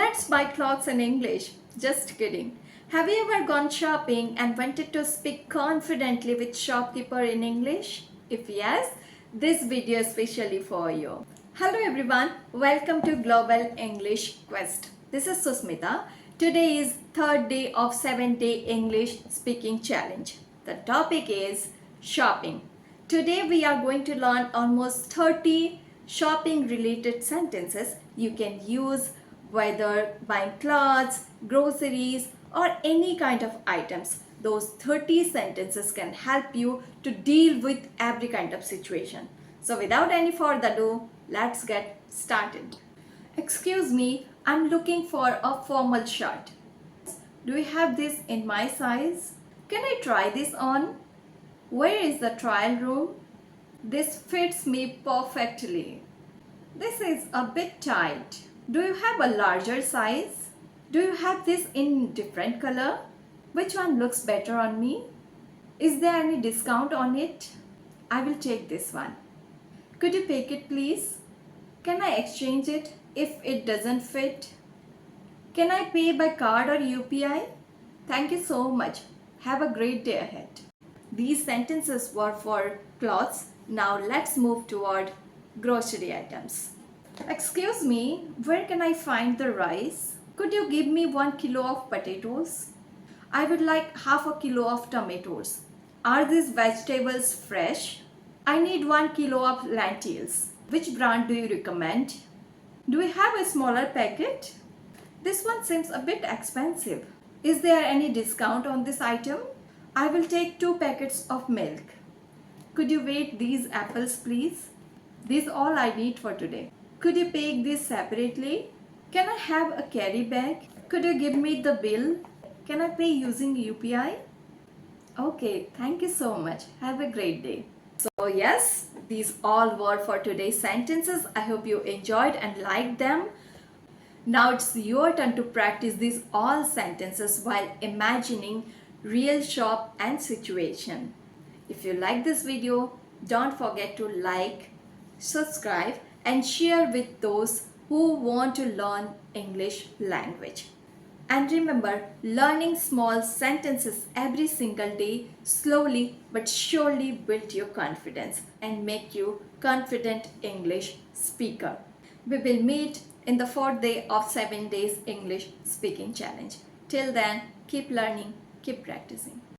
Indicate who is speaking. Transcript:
Speaker 1: Let's buy clothes in English. Just kidding. Have you ever gone shopping and wanted to speak confidently with shopkeeper in English? If yes, this video is specially for you. Hello everyone, welcome to Global English Quest. This is Susmita. Today is third day of 7-day English speaking challenge. The topic is shopping. Today we are going to learn almost 30 shopping related sentences you can use whether buying clothes, groceries or any kind of items. Those 30 sentences can help you to deal with every kind of situation. So without any further ado, let's get started. Excuse me, I'm looking for a formal shirt. Do you have this in my size? Can I try this on? Where is the trial room? This fits me perfectly. This is a bit tight. Do you have a larger size? Do you have this in different color? Which one looks better on me? Is there any discount on it? I will take this one. Could you pick it please? Can I exchange it if it doesn't fit? Can I pay by card or UPI? Thank you so much. Have a great day ahead. These sentences were for clothes. Now let's move toward grocery items. Excuse me, where can I find the rice? Could you give me 1 kilo of potatoes? I would like half a kilo of tomatoes. Are these vegetables fresh? I need 1 kilo of lentils. Which brand do you recommend? Do you have a smaller packet? This one seems a bit expensive. Is there any discount on this item? I will take 2 packets of milk. Could you weight these apples please? This is all I need for today. Could you pack these separately? Can I have a carry bag? Could you give me the bill? Can I pay using UPI? Okay, thank you so much. Have a great day. So yes, these all were for today's sentences. I hope you enjoyed and liked them. Now it's your turn to practice these all sentences while imagining real shop and situation. If you like this video, don't forget to like, subscribe and share with those who want to learn English language. And remember, learning small sentences every single day slowly but surely build your confidence and make you confident English speaker. We will meet in the 4th day of 7 days English speaking challenge. Till then, keep learning, keep practicing.